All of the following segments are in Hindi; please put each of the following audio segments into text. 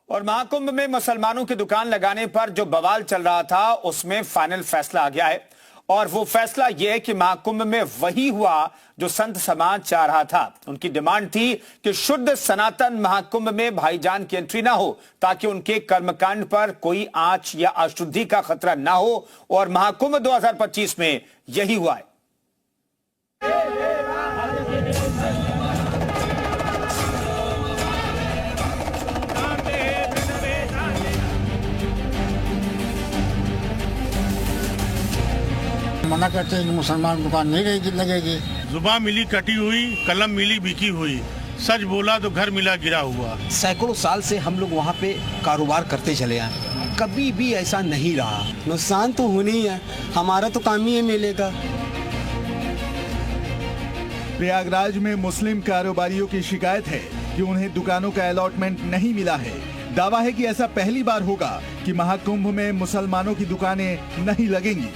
और महाकुंभ में मुसलमानों की दुकान लगाने पर जो बवाल चल रहा था उसमें फाइनल फैसला आ गया है। और वो फैसला यह है कि महाकुंभ में वही हुआ जो संत समाज चाह रहा था। उनकी डिमांड थी कि शुद्ध सनातन महाकुंभ में भाईजान की एंट्री ना हो, ताकि उनके कर्मकांड पर कोई आंच या अशुद्धि का खतरा ना हो। और महाकुंभ 2025 में यही हुआ है। मना करते हैं कि मुसलमान दुकान नहीं लगेगी। जुबान मिली कटी हुई, कलम मिली बिकी हुई, सच बोला तो घर मिला गिरा हुआ। सैकड़ों साल से हम लोग वहाँ पे कारोबार करते चले आए, कभी भी ऐसा नहीं रहा। नुकसान तो होनी ही है, हमारा तो काम ही है मेले का। प्रयागराज में मुस्लिम कारोबारियों की शिकायत है कि उन्हें दुकानों का अलॉटमेंट नहीं मिला है। दावा है कि ऐसा पहली बार होगा कि महाकुंभ में मुसलमानों की दुकानें नहीं लगेंगी।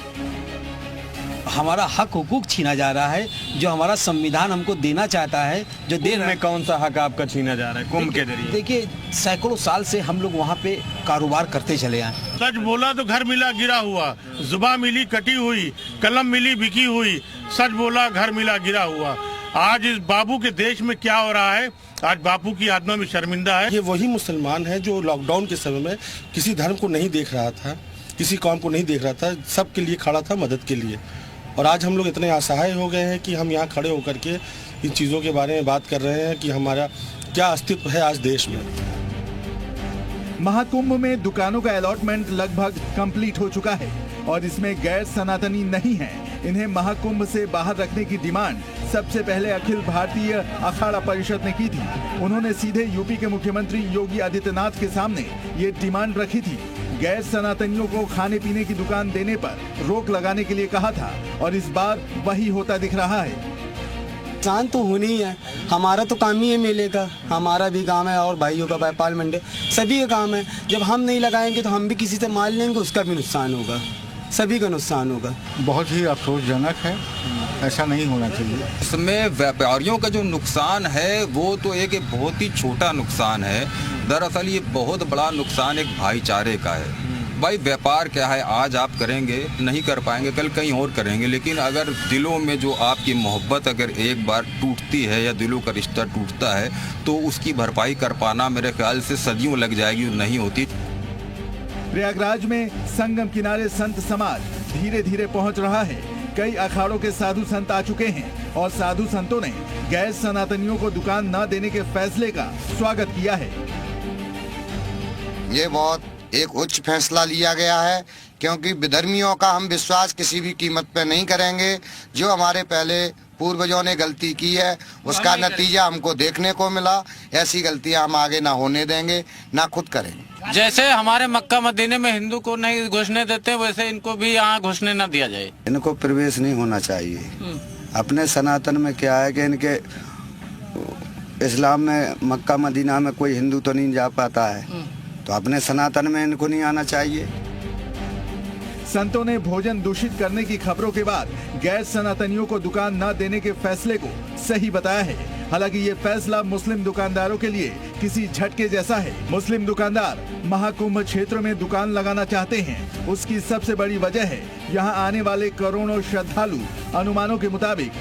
हमारा हक हुकूक छीना जा रहा है, जो हमारा संविधान हमको देना चाहता है, जो दे रहा है। कौन सा हक आपका छीना जा रहा है कुंभ के जरिए? देखिए, सैकड़ों साल से हम लोग वहाँ पे कारोबार करते चले आए। सच बोला तो घर मिला गिरा हुआ, जुबान मिली कटी हुई, कलम मिली बिकी हुई, सच बोला घर मिला गिरा हुआ। आज इस बाबू के देश में क्या हो रहा है, आज बापू की आत्मा में शर्मिंदा है। ये वही मुसलमान है जो लॉकडाउन के समय में किसी धर्म को नहीं देख रहा था, किसी कौम को नहीं देख रहा था, सबके लिए खड़ा था, मदद के लिए। और आज हम लोग इतने असहाय हो गए हैं कि हम यहाँ खड़े होकर के इन चीज़ों के बारे में बात कर रहे हैं कि हमारा क्या अस्तित्व है आज देश में। महाकुंभ में दुकानों का अलॉटमेंट लगभग कंप्लीट हो चुका है और इसमें गैर सनातनी नहीं है। इन्हें महाकुंभ से बाहर रखने की डिमांड सबसे पहले अखिल भारतीय अखाड़ा परिषद ने की थी। उन्होंने सीधे यूपी के मुख्यमंत्री योगी आदित्यनाथ के सामने ये डिमांड रखी थी। गैर सनातनियों को खाने पीने की दुकान देने पर रोक लगाने के लिए कहा था और इस बार वही होता दिख रहा है। नुकसान तो होनी ही है, हमारा तो काम ही है मेले का। हमारा भी काम है और भाइयों का व्यापार मंडे सभी का काम है। जब हम नहीं लगाएंगे तो हम भी किसी से माल लेंगे, उसका भी नुकसान होगा, सभी का नुकसान होगा। बहुत ही अफसोसजनक है, ऐसा नहीं होना चाहिए। इसमें व्यापारियों का जो नुकसान है वो तो एक बहुत ही छोटा नुकसान है। दरअसल ये बहुत बड़ा नुकसान एक भाईचारे का है। भाई व्यापार क्या है, आज आप करेंगे नहीं कर पाएंगे, कल कहीं और करेंगे, लेकिन अगर दिलों में जो आपकी मोहब्बत अगर एक बार टूटती है या दिलों का रिश्ता टूटता है तो उसकी भरपाई कर पाना मेरे ख्याल से सदियों लग जाएगी, नहीं होती। प्रयागराज में संगम किनारे संत समाज धीरे धीरे पहुंच रहा है। कई अखाड़ों के साधु संत आ चुके हैं और साधु संतों ने गैर सनातनियों को दुकान न देने के फैसले का स्वागत किया है। ये बहुत एक उच्च फैसला लिया गया है, क्योंकि विधर्मियों का हम विश्वास किसी भी कीमत पे नहीं करेंगे। जो हमारे पहले पूर्वजों ने गलती की है उसका नतीजा हमको देखने को मिला। ऐसी गलतियां हम आगे ना होने देंगे, ना खुद करेंगे। जैसे हमारे मक्का मदीने में हिंदू को नहीं घुसने देते, वैसे इनको भी यहाँ घुसने न दिया जाए। इनको प्रवेश नहीं होना चाहिए। अपने सनातन में क्या है कि इनके इस्लाम में मक्का मदीना में कोई हिंदू तो नहीं जा पाता है, तो अपने सनातन में इनको नहीं आना चाहिए। संतों ने भोजन दूषित करने की खबरों के बाद गैर सनातनियों को दुकान न देने के फैसले को सही बताया है। हालांकि ये फैसला मुस्लिम दुकानदारों के लिए किसी झटके जैसा है। मुस्लिम दुकानदार महाकुंभ क्षेत्र में दुकान लगाना चाहते हैं। उसकी सबसे बड़ी वजह है यहाँ आने वाले करोड़ों श्रद्धालु। अनुमानों के मुताबिक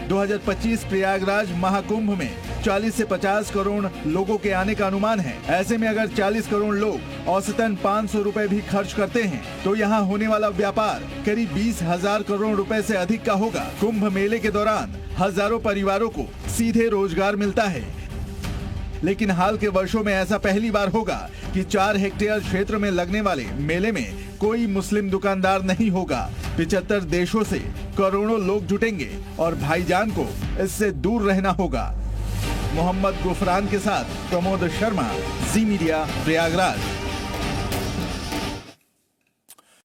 2025 प्रयागराज महाकुंभ में 40 से 50 करोड़ लोगों के आने का अनुमान है। ऐसे में अगर 40 करोड़ लोग औसतन 500 रुपए भी खर्च करते हैं तो यहाँ होने वाला व्यापार करीब 20,000 करोड़ रुपए से अधिक का होगा। कुंभ मेले के दौरान हजारों परिवारों को सीधे रोजगार मिलता है, लेकिन हाल के वर्षों में ऐसा पहली बार होगा कि 4 हेक्टेयर क्षेत्र में लगने वाले मेले में कोई मुस्लिम दुकानदार नहीं होगा। 75 देशों से करोड़ों लोग जुटेंगे और भाईजान को इससे दूर रहना होगा। मोहम्मद गुफरान के साथ प्रमोद शर्मा, जी मीडिया, प्रयागराज।